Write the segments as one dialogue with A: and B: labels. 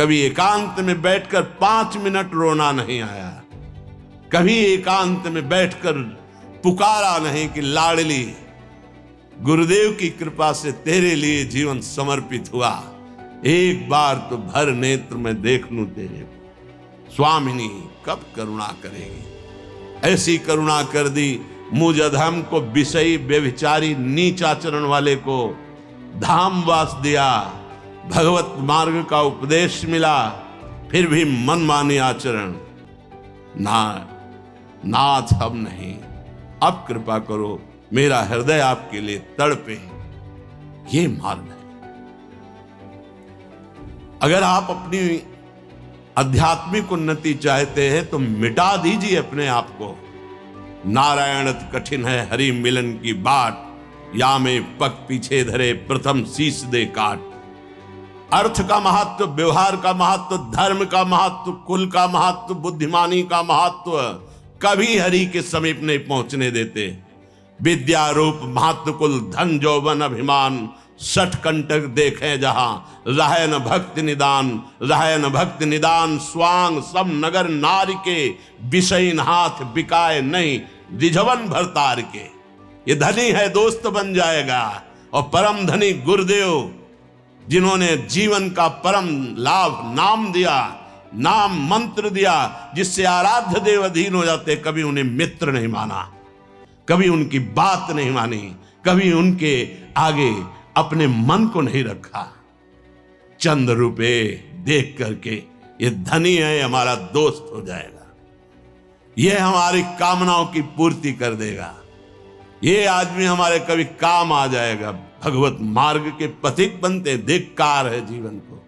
A: कभी एकांत में बैठकर 5 मिनट रोना नहीं आया, कभी एकांत में बैठकर पुकारा नहीं कि लाडली गुरुदेव की कृपा से तेरे लिए जीवन समर्पित हुआ, एक बार तो भर नेत्र में देख लूं तेरे। स्वामिनी कब करुणा करेगी? ऐसी करुणा कर दी, मुझ अधम को विषयी व्यभिचारी नीच आचरण वाले को धामवास दिया, भगवत मार्ग का उपदेश मिला, फिर भी मनमानी आचरण। नाथ अब नहीं, अब कृपा करो, मेरा हृदय आपके लिए तड़पे। ये मार्ग है। अगर आप अपनी आध्यात्मिक उन्नति चाहते हैं तो मिटा दीजिए अपने आप को। नारायण कठिन है हरि मिलन की बाट, या में पग पीछे धरे प्रथम शीश दे काट। अर्थ का महत्व, व्यवहार का महत्व, धर्म का महत्व, कुल का महत्व, बुद्धिमानी का महत्व कभी हरि के समीप नहीं पहुंचने देते। विद्या रूप महत्व कुल धन जौवन अभिमान, 60 कंटक देखे जहां, रहे न भक्ति निदान, रहे न भक्ति निदान। स्वांग सब नगर नारी के, विषयीन हाथ बिकाए नहीं, रिझवन भरतार के। ये धनी है दोस्त बन जाएगा, और परम धनी गुरुदेव जिन्होंने जीवन का परम लाभ नाम दिया, नाम मंत्र दिया, जिससे आराध्य देव अधीन हो जाते, कभी उन्हें मित्र नहीं माना, कभी उनकी बात नहीं मानी, कभी उनके आगे अपने मन को नहीं रखा। चंद रुपए देख करके ये धनी है हमारा दोस्त हो जाएगा, ये हमारी कामनाओं की पूर्ति कर देगा, ये आदमी हमारे कभी काम आ जाएगा। भगवत मार्ग के पथिक बनते धिक्कार है जीवन को।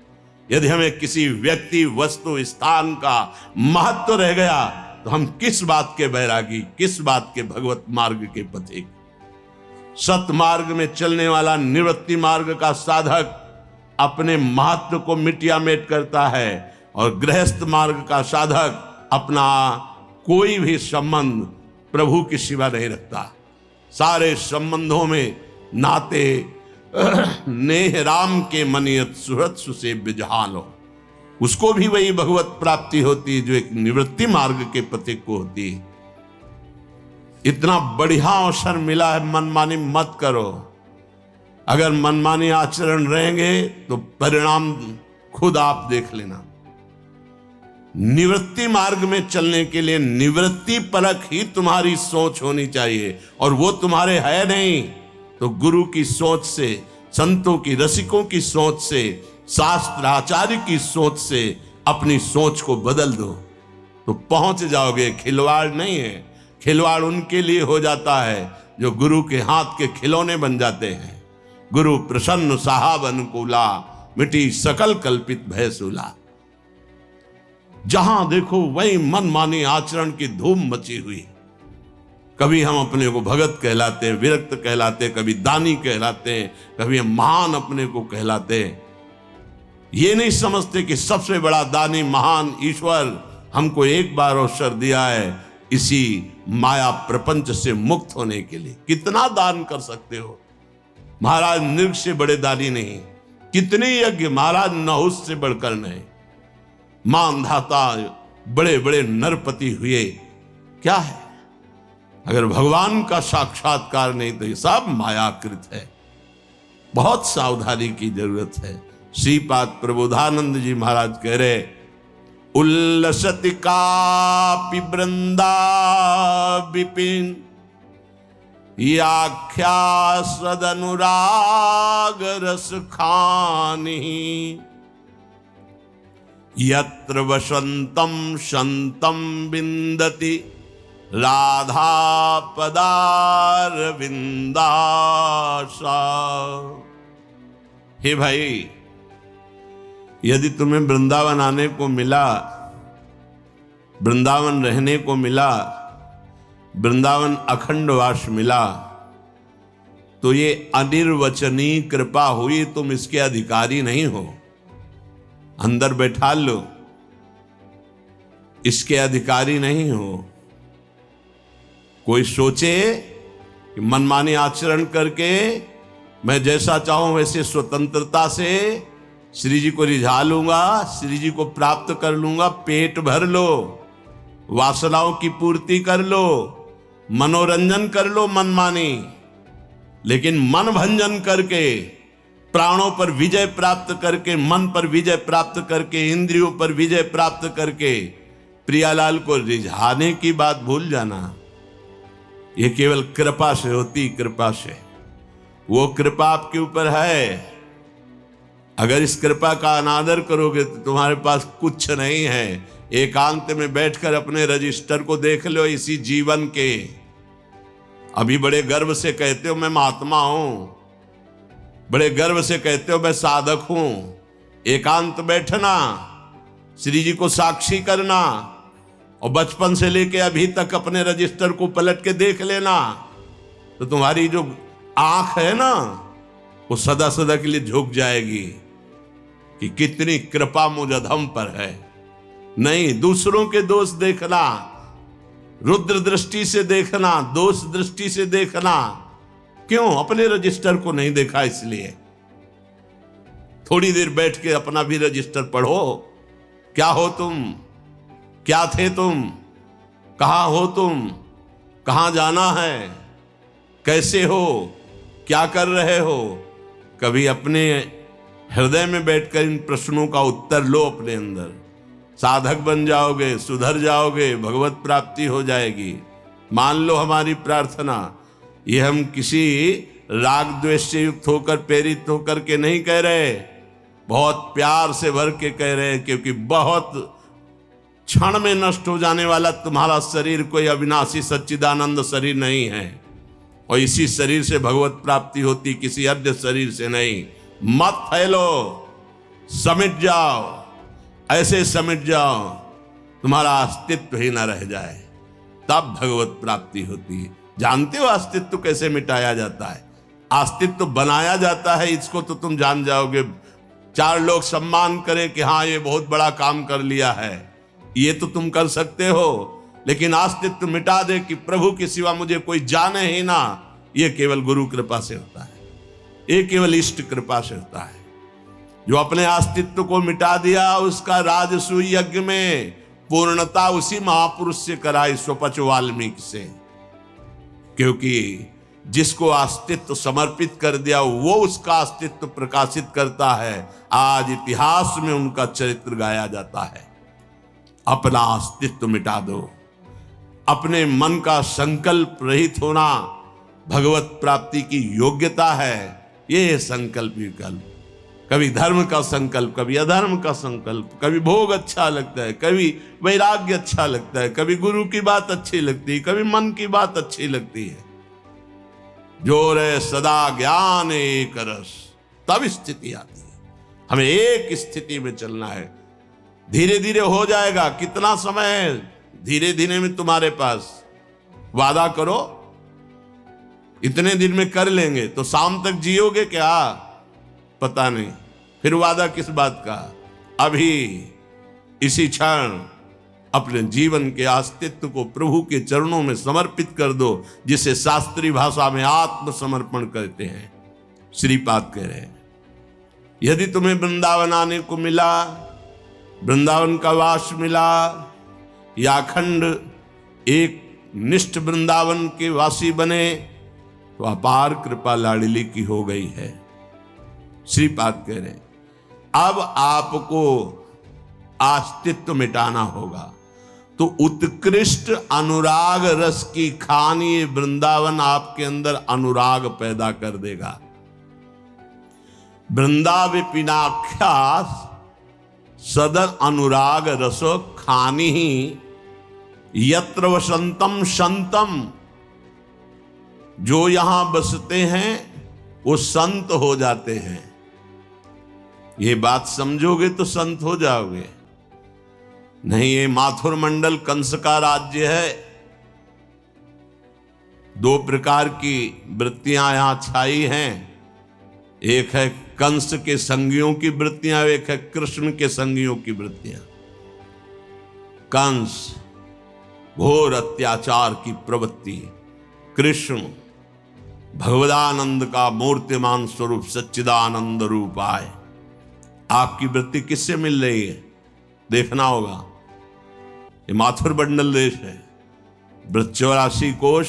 A: यदि हमें किसी व्यक्ति, वस्तु, स्थान का महत्व रह गया तो हम किस बात के बैरागी, किस बात के भगवत मार्ग के पथिक। सत मार्ग में चलने वाला निवृत्ति मार्ग का साधक अपने महत्व को मिटिया मेट करता है, और गृहस्थ मार्ग का साधक अपना कोई भी संबंध प्रभु की सिवा नहीं रखता। सारे संबंधों में नाते नेह राम के मनियत सुहृत सुसेव्य जहालो, उसको भी वही भगवत प्राप्ति होती है जो एक निवृत्ति मार्ग के पथिक को होती है। इतना बढ़िया अवसर मिला है, मनमानी मत करो। अगर मनमानी आचरण रहेंगे तो परिणाम खुद आप देख लेना। निवृत्ति मार्ग में चलने के लिए निवृत्ति परक ही तुम्हारी सोच होनी चाहिए, और वो तुम्हारे है नहीं तो गुरु की सोच से, संतों की, रसिकों की सोच से, शास्त्र आचार्य की सोच से अपनी सोच को बदल दो तो पहुंच जाओगे। खिलवाड़ नहीं है, खिलवाड़ उनके लिए हो जाता है जो गुरु के हाथ के खिलौने बन जाते हैं। गुरु प्रसन्न साहब अनुकूला, मिटी सकल कल्पित भयसूला। जहां देखो वही मनमानी आचरण की धूम मची हुई। कभी हम अपने को भगत कहलाते हैं, विरक्त कहलाते हैं, कभी दानी कहलाते हैं, कभी हम महान अपने को कहलाते हैं। ये नहीं समझते कि सबसे बड़ा दानी महान ईश्वर हमको एक बार अवसर दिया है इसी माया प्रपंच से मुक्त होने के लिए। कितना दान कर सकते हो? महाराज नृग से बड़े दानी नहीं, कितने यज्ञ महाराज नहुस से बढ़कर नहीं। मानधाता बड़े बड़े नरपति हुए, क्या है? अगर भगवान का साक्षात्कार नहीं तो ये सब मायाकृत है। बहुत सावधानी की जरूरत है। श्रीपाद प्रबोधानंद जी महाराज कह रहे, उल्लसति कापि वृंदा विपिन, याख्या सदनुराग रस खानी, यत्र वसंतम संतम विंदति, राधा पदार विंदासा। हे भाई, यदि तुम्हें वृंदावन आने को मिला, वृंदावन रहने को मिला, वृंदावन अखंडवास मिला, तो ये अनिर्वचनीय कृपा हुई। तुम इसके अधिकारी नहीं हो। अंदर बैठा लो, इसके अधिकारी नहीं हो। कोई सोचे कि मनमानी आचरण करके मैं जैसा चाहूं वैसे स्वतंत्रता से श्री जी को रिझा लूंगा, श्री जी को प्राप्त कर लूंगा, पेट भर लो, वासनाओं की पूर्ति कर लो, मनोरंजन कर लो मनमानी, लेकिन मन भंजन करके, प्राणों पर विजय प्राप्त करके, मन पर विजय प्राप्त करके, इंद्रियों पर विजय प्राप्त करके प्रियालाल को रिझाने की बात भूल जाना। यह केवल कृपा से होती, कृपा से। वो कृपा आपके ऊपर है। अगर इस कृपा का अनादर करोगे तो तुम्हारे पास कुछ नहीं है। एकांत में बैठकर अपने रजिस्टर को देख लो इसी जीवन के। अभी बड़े गर्व से कहते हो मैं महात्मा हूं, बड़े गर्व से कहते हो मैं साधक हूं। एकांत बैठना, श्री जी को साक्षी करना, और बचपन से लेके अभी तक अपने रजिस्टर को पलट के देख लेना, तो तुम्हारी जो आंख है ना वो सदा सदा के लिए झुक जाएगी कि कितनी कृपा मुझ अधम पर है। नहीं, दूसरों के दोष देखना, रुद्र दृष्टि से देखना, दोष दृष्टि से देखना। क्यों? अपने रजिस्टर को नहीं देखा इसलिए। थोड़ी देर बैठ के अपना भी रजिस्टर पढ़ो। क्या हो तुम? क्या थे तुम? कहां हो तुम? कहां जाना है? कैसे हो? क्या कर रहे हो? कभी अपने हृदय में बैठकर इन प्रश्नों का उत्तर लो अपने अंदर। साधक बन जाओगे, सुधर जाओगे, भगवत प्राप्ति हो जाएगी। मान लो हमारी प्रार्थना। ये हम किसी राग द्वेष से युक्त होकर, प्रेरित होकर के नहीं कह रहे, बहुत प्यार से भर के कह रहे हैं, क्योंकि बहुत क्षण में नष्ट हो जाने वाला तुम्हारा शरीर कोई अविनाशी सच्चिदानंद शरीर नहीं है, और इसी शरीर से भगवत प्राप्ति होती, किसी अन्य शरीर से नहीं। मत फैलो, समिट जाओ, ऐसे समिट जाओ तुम्हारा अस्तित्व ही ना रह जाए, तब भगवत प्राप्ति होती है। जानते हो अस्तित्व कैसे मिटाया जाता है? अस्तित्व बनाया जाता है, इसको तो तुम जान जाओगे। चार लोग सम्मान करें कि हाँ ये बहुत बड़ा काम कर लिया है, ये तो तुम कर सकते हो, लेकिन अस्तित्व मिटा दे कि प्रभु के सिवा मुझे कोई जाने ही ना, ये केवल गुरु कृपा से होता है, ये केवल इष्ट कृपा से होता है। जो अपने अस्तित्व को मिटा दिया उसका राजसूय यज्ञ में पूर्णता उसी महापुरुष से कराई, स्वपच वाल्मीकि से। क्योंकि जिसको अस्तित्व समर्पित कर दिया वो उसका अस्तित्व प्रकाशित करता है। आज इतिहास में उनका चरित्र गाया जाता है। अपना अस्तित्व मिटा दो, अपने मन का संकल्प रहित होना भगवत प्राप्ति की योग्यता है। ये संकल्प विकल्प, कभी धर्म का संकल्प, कभी अधर्म का संकल्प, कभी भोग अच्छा लगता है, कभी वैराग्य अच्छा लगता है, कभी गुरु की बात अच्छी लगती है, कभी मन की बात अच्छी लगती है। जो रे सदा ज्ञान एक रस, तब स्थिति आती है। हमें एक स्थिति में चलना है। धीरे धीरे हो जाएगा। कितना समय है धीरे धीरे में तुम्हारे पास? वादा करो इतने दिन में कर लेंगे, तो शाम तक जियोगे क्या? पता नहीं। फिर वादा किस बात का? अभी इसी क्षण अपने जीवन के अस्तित्व को प्रभु के चरणों में समर्पित कर दो, जिसे शास्त्रीय भाषा में आत्मसमर्पण कहते हैं। श्रीपाद कह रहे हैं, यदि तुम्हें वृंदावन आने को मिला, वृंदावन का वास मिला, या अखंड एक निष्ठ वृंदावन के वासी बने, तो अपार कृपा लाडली की हो गई है। श्रीपाद कह रहे हैं, अब आपको अस्तित्व मिटाना होगा, तो उत्कृष्ट अनुराग रस की खानी वृंदावन आपके अंदर अनुराग पैदा कर देगा। वृंदाविपिनाख्या सदर अनुराग रसो खानी ही यत्र वसंतम संतम। जो यहां बसते हैं वो संत हो जाते हैं। ये बात समझोगे तो संत हो जाओगे। नहीं, ये माथुर मंडल कंस का राज्य है। दो प्रकार की वृत्तियां यहां छाई हैं। एक है कंस के संगियों की वृत्तियां, एक है कृष्ण के संगियों की वृत्तियां। कंस घोर अत्याचार की प्रवृत्ति, कृष्ण भगवदानंद का मूर्तिमान स्वरूप सच्चिदानंद रूप आए, आपकी वृत्ति किससे मिल रही है देखना होगा। ये माथुर मंडल देश है, वृत्त 84 कोश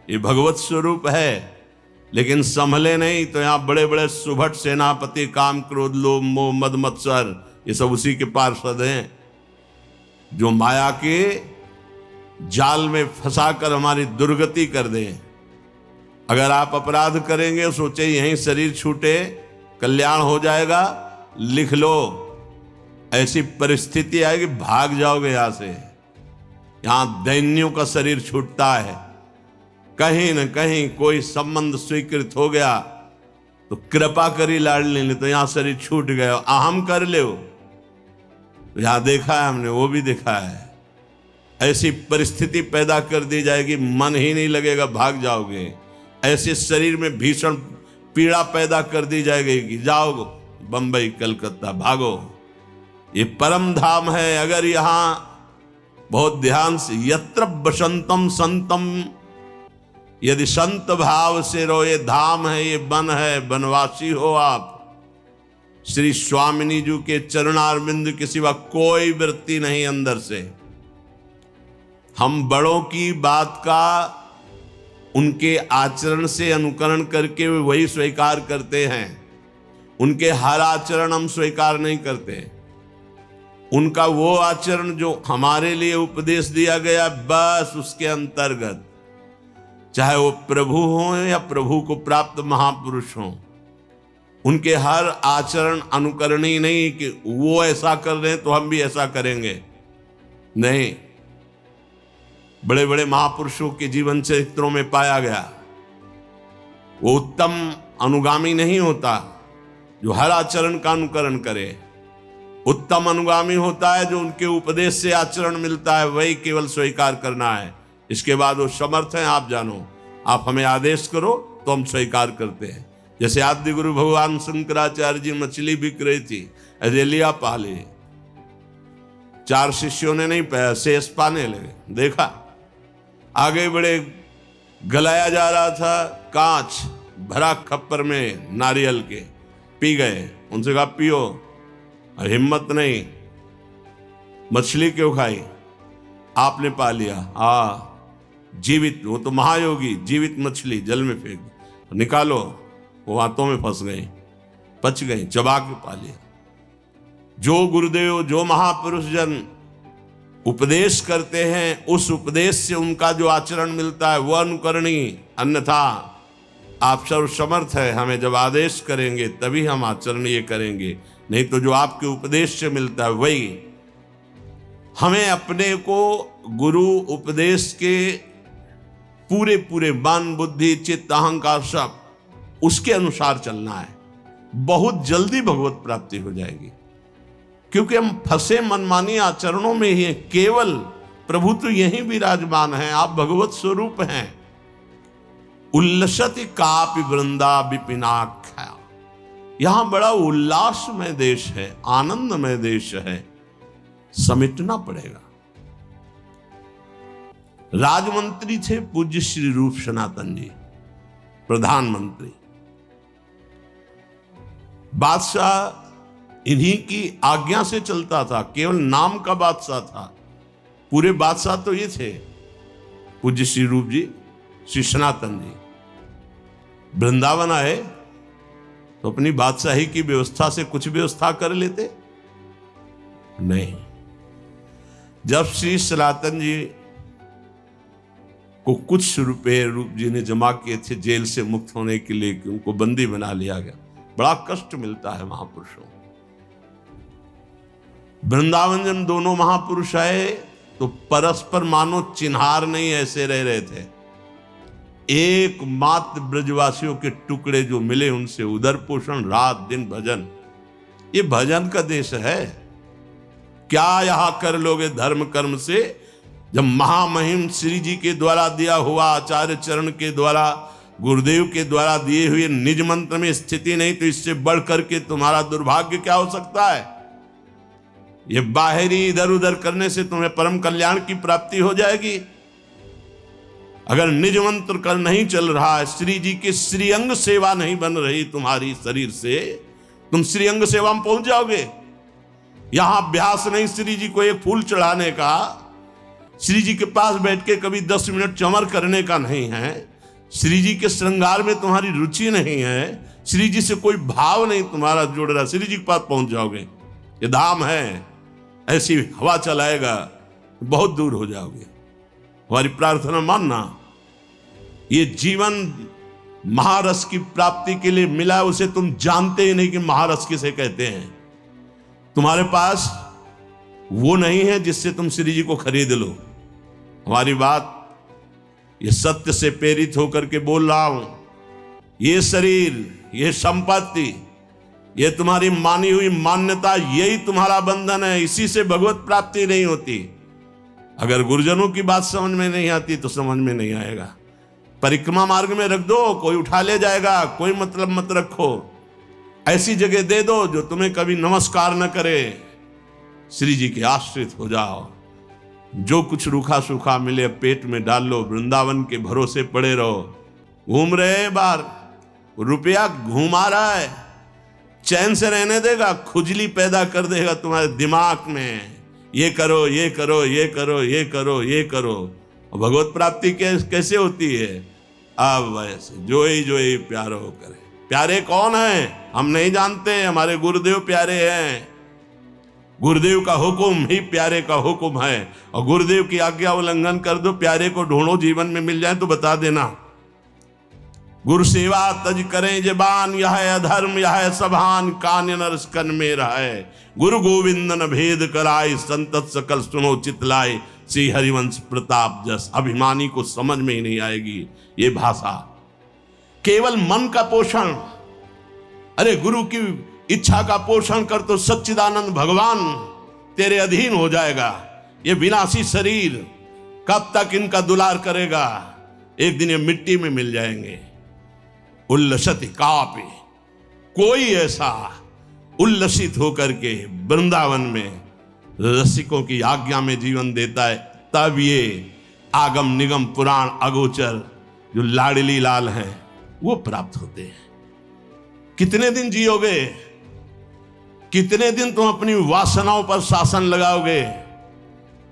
A: ये भगवत स्वरूप है, लेकिन संभले नहीं तो यहां बड़े बड़े सुभट सेनापति, काम क्रोध लोभ मोह मद मत्सर, ये सब उसी के पार्षद हैं जो माया के जाल में फंसाकर हमारी दुर्गति कर दें। अगर आप अपराध करेंगे सोचे यहीं शरीर छूटे कल्याण हो जाएगा, लिख लो ऐसी परिस्थिति आएगी भाग जाओगे यहां से। यहां दैन्यों का शरीर छूटता है, कहीं न कहीं कोई संबंध स्वीकृत हो गया तो कृपा करी लाडली ने तो यहां शरीर छूट गया, अहम कर ले। यहां देखा है हमने, वो भी देखा है, ऐसी परिस्थिति पैदा कर दी जाएगी मन ही नहीं लगेगा, भाग जाओगे। ऐसे शरीर में भीषण पीड़ा पैदा कर दी जाएगी कि जाओ बंबई कलकत्ता भागो। ये परम धाम है। अगर यहां बहुत ध्यान से, यत्र बसंतम संतम, यदि संत भाव से रो, ये धाम है, ये वन है, वनवासी हो आप, श्री स्वामिनी जी के चरणारविंद के सिवा कोई वृत्ति नहीं अंदर से। हम बड़ों की बात का उनके आचरण से अनुकरण करके वही स्वीकार करते हैं, उनके हर आचरण हम स्वीकार नहीं करते। उनका वो आचरण जो हमारे लिए उपदेश दिया गया बस उसके अंतर्गत, चाहे वो प्रभु हो या प्रभु को प्राप्त महापुरुष हो, उनके हर आचरण अनुकरणीय नहीं कि वो ऐसा कर रहे हैं तो हम भी ऐसा करेंगे। नहीं, बड़े बड़े महापुरुषों के जीवन चरित्रों में पाया गया वो उत्तम अनुगामी नहीं होता जो हर आचरण का अनुकरण करे। उत्तम अनुगामी होता है जो उनके उपदेश से आचरण मिलता है, वही केवल स्वीकार करना है। इसके बाद वो समर्थ हैं, आप जानो, आप हमें आदेश करो तो हम स्वीकार करते हैं। जैसे आदि गुरु भगवान शंकराचार्य जी मछली बिक रही थी, ऐसे लिया पाले, 4 शिष्यों ने नहीं पाया, शेष पाने लगे। देखा आगे बड़े, गलाया जा रहा था, कांच भरा खप्पर में नारियल के, पी गए। उनसे कहा पियो, हिम्मत नहीं, मछली क्यों खाई? आपने पा लिया। जीवित, वो तो महायोगी, जीवित मछली जल में फेंक, निकालो, वो हाथों में फंस गई, पच गई, चबा के पा लिया। जो गुरुदेव, जो महापुरुष जन उपदेश करते हैं, उस उपदेश से उनका जो आचरण मिलता है वह अनुकरणीय, अन्यथा आप सर्व समर्थ है, हमें जब आदेश करेंगे तभी हम आचरण ये करेंगे, नहीं तो जो आपके उपदेश से मिलता है वही। हमें अपने को गुरु उपदेश के पूरे पूरे मन बुद्धि चित्त अहंकार सब उसके अनुसार चलना है। बहुत जल्दी भगवत प्राप्ति हो जाएगी, क्योंकि हम फंसे मनमानी आचरणों में ही हैं। केवल प्रभु तो यही विराजमान है, आप भगवत स्वरूप हैं। उल्लसति कापि वृंदा विपिनाख्या, यहां बड़ा उल्लासमय देश है, आनंदमय देश है, समेटना पड़ेगा। राजमंत्री थे पूज्य श्री रूप सनातन जी, प्रधानमंत्री, बादशाह इन्हीं की आज्ञा से चलता था, केवल नाम का बादशाह था, पूरे बादशाह तो ये थे पूज्य श्री रूप जी, श्री सनातन जी। वृंदावन आए तो अपनी बादशाही की व्यवस्था से कुछ व्यवस्था कर लेते नहीं। जब श्री सनातन जी को कुछ रुपए रूप जी ने जमा किए थे जेल से मुक्त होने के लिए, कि उनको बंदी बना लिया गया, बड़ा कष्ट मिलता है महापुरुषों। वृंदावन जब दोनों महापुरुष आए तो परस्पर मानो चिन्हार नहीं ऐसे रह रहे थे। एकमात्र ब्रजवासियों के टुकड़े जो मिले उनसे उदर पोषण, रात दिन भजन। ये भजन का देश है, क्या यहां कर लोगे धर्म कर्म से, जब महामहिम श्री जी के द्वारा दिया हुआ, आचार्य चरण के द्वारा, गुरुदेव के द्वारा दिए हुए निज मंत्र में स्थिति नहीं, तो इससे बढ़ करके तुम्हारा दुर्भाग्य क्या हो सकता है। ये बाहरी इधर उधर करने से तुम्हें परम कल्याण की प्राप्ति हो जाएगी। अगर निज मंत्र कर नहीं चल रहा है, श्री जी के श्रीअंग सेवा नहीं बन रही तुम्हारी शरीर से, तुम श्रीअंग सेवा में पहुंच जाओगे। यहां अभ्यास नहीं श्री जी को एक फूल चढ़ाने का, श्री जी के पास बैठ के कभी 10 मिनट चमर करने का नहीं है, श्री जी के श्रृंगार में तुम्हारी रुचि नहीं है, श्री जी से कोई भाव नहीं तुम्हारा जुड़ रहा, श्री जी के पास पहुंच जाओगे। ये धाम है, ऐसी हवा चलाएगा बहुत दूर हो जाओगे। हमारी प्रार्थना मानना, ये जीवन महारस की प्राप्ति के लिए मिला है, उसे तुम जानते ही नहीं कि महारस किसे कहते हैं। तुम्हारे पास वो नहीं है जिससे तुम श्री जी को खरीद लो। हमारी बात ये सत्य से प्रेरित होकर के बोल रहा हूं। ये शरीर, ये संपत्ति, ये तुम्हारी मानी हुई मान्यता, यही तुम्हारा बंधन है। इसी से भगवत प्राप्ति नहीं होती। अगर गुरुजनों की बात समझ में नहीं आती तो समझ में नहीं आएगा। परिक्रमा मार्ग में रख दो, कोई उठा ले जाएगा, कोई मतलब मत रखो। ऐसी जगह दे दो जो तुम्हें कभी नमस्कार न करे। श्री जी के आश्रित हो जाओ। जो कुछ रूखा सूखा मिले पेट में डाल लो, वृंदावन के भरोसे पड़े रहो। घूम रहे बार, रुपया घुमा रहा है, चैन से रहने देगा, खुजली पैदा कर देगा तुम्हारे दिमाग में। ये करो, ये करो, ये करो, ये करो, ये करो। और भगवत प्राप्ति कैसे होती है? अब वैसे जो ही प्यारो करे। प्यारे कौन है हम नहीं जानते, हमारे गुरुदेव प्यारे हैं। गुरुदेव का हुक्म ही प्यारे का हुक्म है। और गुरुदेव की आज्ञा उल्लंघन कर दो, प्यारे को ढूंढो, जीवन में मिल जाए तो बता देना। गुरु सेवा तज करें जबान, यह है अधर्म यह है सभान, कान्य नरस कन में रहे। गुरु गोविंद न भेद कराए, संतत सकल सुनो चितलाए। श्री हरिवंश प्रताप जस। अभिमानी को समझ में ही नहीं आएगी ये भाषा। केवल मन का पोषण, अरे गुरु की इच्छा का पोषण कर तो सच्चिदानंद भगवान तेरे अधीन हो जाएगा। ये विनाशी शरीर कब तक इनका दुलार करेगा? एक दिन ये मिट्टी में मिल जाएंगे। उल्लसित कापि, कोई ऐसा उल्लसित होकर के वृंदावन में रसिकों की आज्ञा में जीवन देता है, तब ये आगम निगम पुराण अगोचर जो लाडली लाल हैं वो प्राप्त होते हैं। कितने दिन जियोगे? कितने दिन तुम अपनी वासनाओं पर शासन लगाओगे?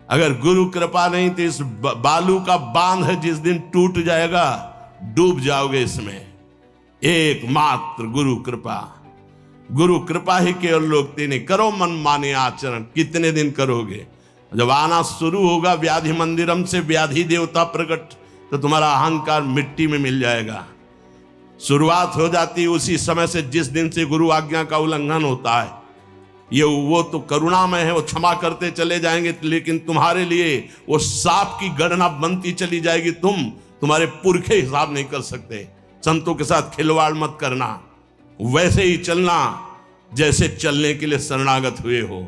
A: अगर गुरु कृपा नहीं तो इस बालू का बांध है, जिस दिन टूट जाएगा डूब जाओगे इसमें। एकमात्र गुरु कृपा, गुरु कृपा ही केवल लोग नहीं। करो मन माने आचरण, कितने दिन करोगे? जब आना शुरू होगा व्याधि मंदिरम से व्याधि देवता प्रकट, तो तुम्हारा अहंकार मिट्टी में मिल जाएगा। शुरुआत हो जाती है उसी समय से जिस दिन से गुरु आज्ञा का उल्लंघन होता है। ये वो तो करुणामय है, वो क्षमा करते चले जाएंगे, लेकिन तुम्हारे लिए वो सांप की गणना बनती चली जाएगी। तुम्हारे पुरखे हिसाब नहीं कर सकते। संतों के साथ खिलवाड़ मत करना, वैसे ही चलना जैसे चलने के लिए शरणागत हुए हो।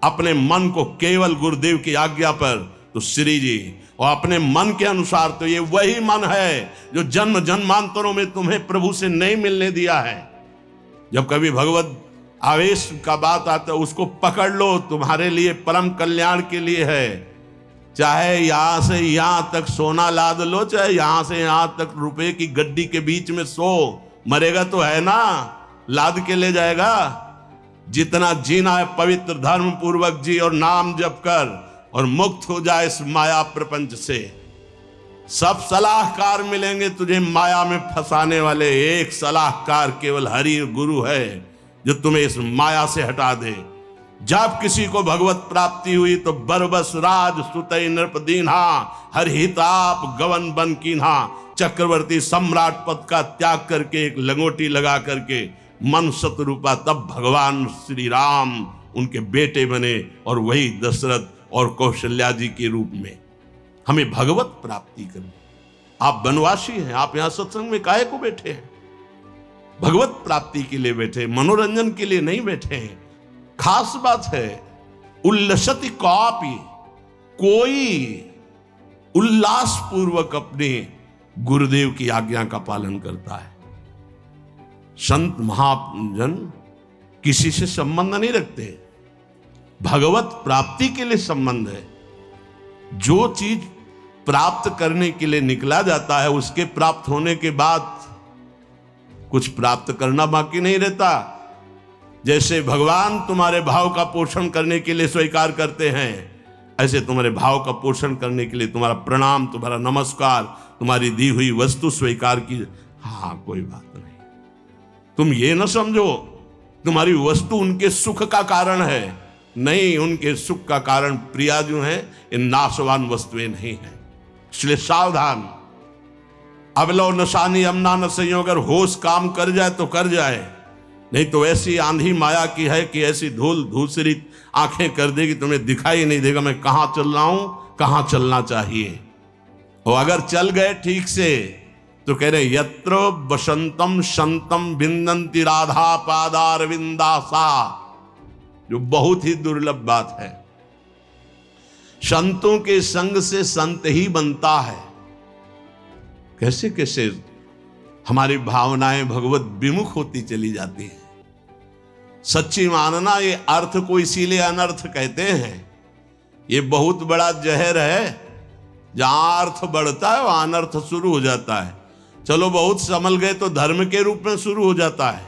A: अपने मन को केवल गुरुदेव की आज्ञा पर, तो श्री जी, और अपने मन के अनुसार, तो ये वही मन है जो जन्म जन्मांतरों में तुम्हें प्रभु से नहीं मिलने दिया है। जब कभी भगवत आवेश का बात आता है उसको पकड़ लो, तुम्हारे लिए परम कल्याण के लिए है। चाहे यहां से यहां तक सोना लाद लो, चाहे यहां से यहां तक रुपए की गड्डी के बीच में सो, मरेगा तो है ना, लाद के ले जाएगा। जितना जीना है पवित्र धर्म पूर्वक जी और नाम जप कर, और मुक्त हो जाए इस माया प्रपंच से। सब सलाहकार मिलेंगे तुझे माया में फंसाने वाले, एक सलाहकार केवल हरि गुरु है जो तुम्हें इस माया से हटा दे। जब किसी को भगवत प्राप्ति हुई तो बरबस राज सुतई नृप दीन्हा, हर हिताप गवन बन कीन्हा। चक्रवर्ती सम्राट पद का त्याग करके एक लंगोटी लगा करके मन शत्रुपा, तब भगवान श्री राम उनके बेटे बने, और वही दशरथ और कौशल्या जी के रूप में हमें भगवत प्राप्ति करनी। आप वनवासी हैं, आप यहां सत्संग में काहे को बैठे हैं? भगवत प्राप्ति के लिए बैठे, मनोरंजन के लिए नहीं बैठे हैं। खास बात है, उल्लसति कापि, कोई उल्लास पूर्वक अपने गुरुदेव की आज्ञा का पालन करता है। संत महाजन किसी से संबंध नहीं रखते, भगवत प्राप्ति के लिए संबंध है। जो चीज प्राप्त करने के लिए निकला जाता है, उसके प्राप्त होने के बाद कुछ प्राप्त करना बाकी नहीं रहता। जैसे भगवान तुम्हारे भाव का पोषण करने के लिए स्वीकार करते हैं, ऐसे तुम्हारे भाव का पोषण करने के लिए तुम्हारा प्रणाम, तुम्हारा नमस्कार, तुम्हारी दी हुई वस्तु स्वीकार की। हाँ, कोई बात नहीं। तुम ये न समझो तुम्हारी वस्तु उनके सुख का कारण है, नहीं, उनके सुख का कारण प्रिया जो है इन नाशवान वस्तुएं नहीं है। इसलिए सावधान। अबलो नशानी अमना न सही, अगर होश काम कर जाए तो कर जाए, नहीं तो ऐसी आंधी माया की है कि ऐसी धूल धूसरित आंखें कर देगी, तुम्हें दिखाई नहीं देगा मैं कहां चल रहा हूं, कहां चलना चाहिए। और अगर चल गए ठीक से तो कह रहे यत्र बसंतम संतम भिन्नंति राधा पादारविंदासा, जो बहुत ही दुर्लभ बात है। संतों के संग से संत ही बनता है। कैसे कैसे हमारी भावनाएं भगवत विमुख होती चली जाती हैं। सच्ची मानना, ये अर्थ को इसीलिए अनर्थ कहते हैं। ये बहुत बड़ा जहर है, जहां अर्थ बढ़ता है वहां अनर्थ शुरू हो जाता है। चलो बहुत संभल गए तो धर्म के रूप में शुरू हो जाता है।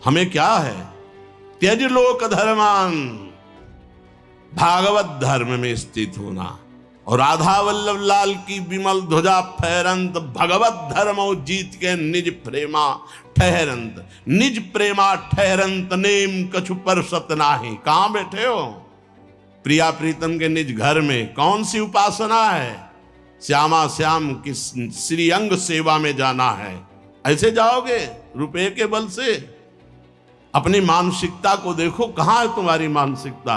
A: हमें क्या है, त्यज लोक धर्मान, भागवत धर्म में स्थित होना। और राधा वल्लभ लाल की विमल ध्वजा फहरंत, भगवत धर्म जीत के निज प्रेमा ठहरंत, निज प्रेमा ठहरंत नेम कछु परसत नाही। कहां बैठे हो? प्रिया प्रीतम के निज घर में। कौन सी उपासना है? श्यामा श्याम की श्रीअंग सेवा में जाना है। ऐसे जाओगे रुपए के बल से? अपनी मानसिकता को देखो, कहां है तुम्हारी मानसिकता?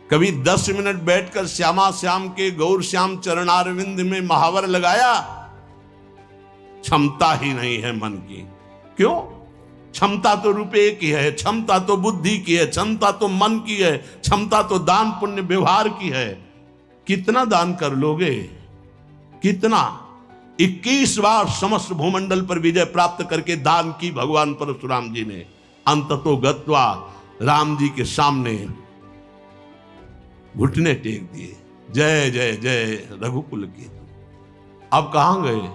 A: कभी 10 मिनट बैठकर श्यामा श्याम के गौर श्याम चरणारविंद में महावर लगाया? क्षमता ही नहीं है मन की। क्यों? क्षमता तो रुपए की है, क्षमता तो बुद्धि की है, क्षमता तो मन की है, क्षमता तो दान पुण्य व्यवहार की है। कितना दान कर लोगे? कितना? 21 बार समस्त भूमंडल पर विजय प्राप्त करके दान की भगवान परशुराम जी ने। अंततो गत्वा राम जी के सामने घुटने टेक दिए, जय जय जय रघुकुल की। अब कहां गए?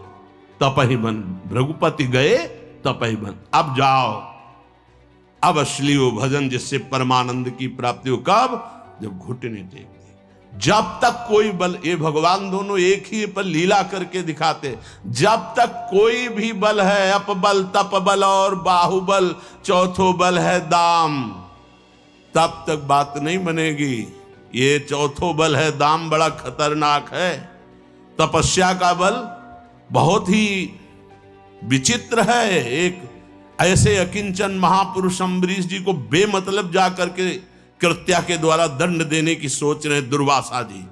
A: तपहि बन। रघुपति गए तपहि बन। अब जाओ, अब असली वो भजन जिससे परमानंद की प्राप्ति हो। कब? जब घुटने टेक दिए। जब तक कोई बल, ये भगवान दोनों एक ही पर लीला करके दिखाते, जब तक कोई भी बल है, अपबल तप बल और बाहुबल, चौथो बल है दाम, तब तक बात नहीं बनेगी। ये चौथो बल है दाम, बड़ा खतरनाक है। तपस्या का बल बहुत ही विचित्र है। एक ऐसे अकिंचन महापुरुष अम्बरीश जी को बेमतलब जा करके कृत्या के द्वारा दंड देने की सोच रहे दुर्वासा जी।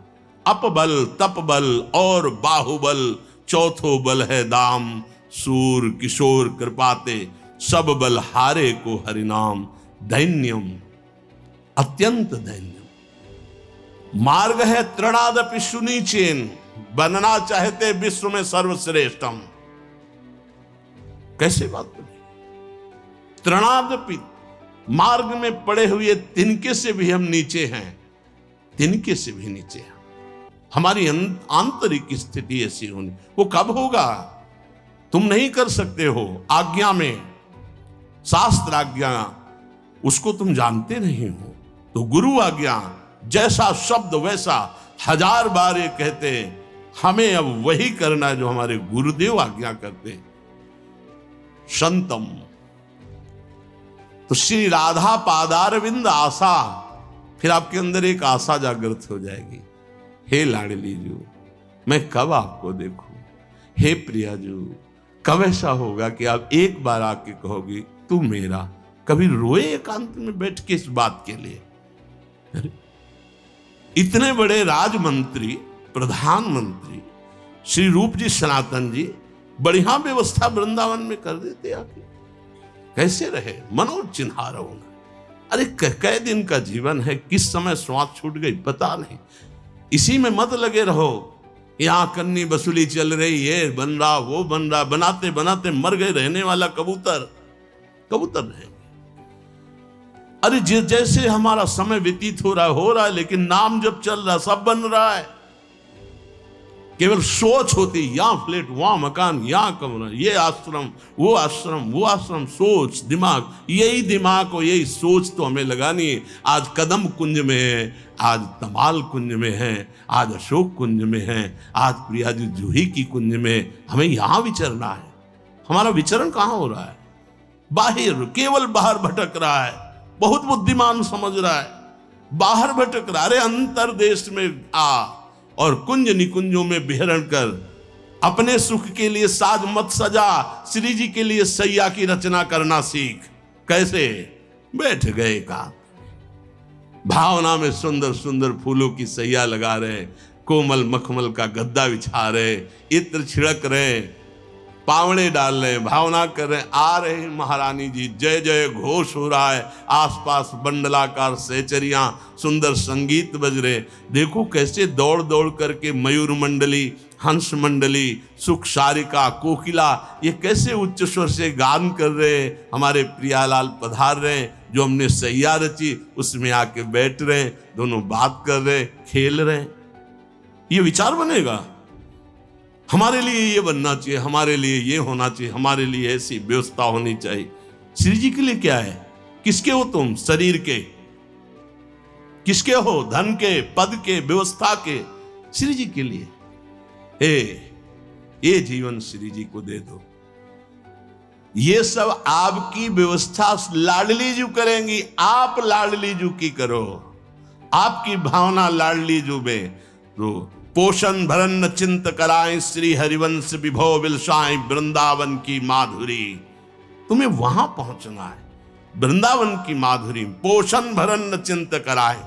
A: अपबल तप बल और बाहुबल, चौथो बल है दाम, सूर किशोर कृपाते, सब बल हारे को हरिनाम। दैन्यम, अत्यंत दैन्यम। मार्ग है तृणादपि सुनीचेन, बनना चाहते विश्व में सर्वश्रेष्ठम। कैसे बात बनी? तृणादपि, मार्ग में पड़े हुए तिनके से भी हम नीचे हैं, तिनके से भी नीचे हैं। हमारी आंतरिक स्थिति ऐसी होनी, वो कब होगा? तुम नहीं कर सकते हो। आज्ञा में, शास्त्र आज्ञा, उसको तुम जानते नहीं हो। तो गुरु आज्ञा, जैसा शब्द वैसा, 1000 बार ये कहते, हमें अब वही करना है जो हमारे गुरुदेव आज्ञा करते। संतम, तो श्री राधा पादारविंद आशा, फिर आपके अंदर एक आशा जागृत हो जाएगी। हे लाडली जू, मैं कब आपको देखूं? हे प्रिया जू, कब ऐसा होगा कि आप एक बार आके कहोगी तू मेरा? कभी रोए एकांत में बैठ के इस बात के लिए? अरे इतने बड़े राजमंत्री, प्रधानमंत्री श्री रूप जी सनातन जी बढ़िया व्यवस्था वृंदावन में कर देते आके। कैसे रहे? मनोज चिन्हार होना। अरे कै दिन का जीवन है, किस समय श्वास छूट गई पता नहीं। इसी में मत लगे रहो। यहां कन्नी वसूली चल रही, ये बन रहा वो बन रहा, बनाते बनाते मर गए रहने वाला कबूतर। कबूतर रहेंगे। अरे जैसे हमारा समय व्यतीत हो रहा है, लेकिन नाम जब चल रहा सब बन रहा है। केवल सोच होती, यहाँ फ्लैट, वहाँ मकान, यहाँ कमरा, ये आश्रम, वो आश्रम, वो आश्रम, सोच, दिमाग, यही दिमाग और यही सोच तो हमें लगानी है। आज कदम कुंज में है, आज तमाल कुंज में है, आज अशोक कुंज में है, आज प्रिया जी जूही की कुंज में, हमें यहाँ विचरना है। हमारा विचरण कहाँ हो रहा है? बाहर, केवल बाहर भटक रहा है। बहुत बुद्धिमान समझ रहा है बाहर भटक रहा। अरे अंतर देश में आ और कुंज निकुंजों में विहरण कर, अपने सुख के लिए साज मत सजा, श्री जी के लिए सैया की रचना करना सीख। कैसे? बैठ गए का भावना में सुंदर सुंदर फूलों की सैया लगा रहे, कोमल मखमल का गद्दा बिछा रहे, इत्र छिड़क रहे, पावड़े डाल रहे, भावना कर रहे, आ रहे महारानी जी, जय जय घोष हो रहा है, आसपास बंडलाकार सहचरियां, सुंदर संगीत बज रहे। देखो कैसे दौड़ दौड़ करके मयूर मंडली, हंस मंडली, सुख सारिका, कोकिला, ये कैसे उच्च स्वर से गान कर रहे। हमारे प्रियालाल पधार रहे, जो हमने सैया रची उसमें आके बैठ रहे, दोनों बात कर रहे, खेल रहे। ये विचार बनेगा। हमारे लिए ये बनना चाहिए, हमारे लिए ये होना चाहिए, हमारे लिए ऐसी व्यवस्था होनी चाहिए। श्री जी के लिए क्या है? किसके हो तुम? शरीर के? किसके हो? धन के, पद के, व्यवस्था के? श्री जी के लिए। ये जीवन श्री जी को दे दो। ये सब आपकी व्यवस्था लाडली जू करेंगी, आप लाडली जू की करो। आपकी भावना लाडली जू में तो पोषण भरन चिंत कराएं, श्री हरिवंश विभो बिलसाएं, वृंदावन की माधुरी। तुम्हें वहां पहुंचना है, वृंदावन की माधुरी। पोषण भरन चिंत कराएं,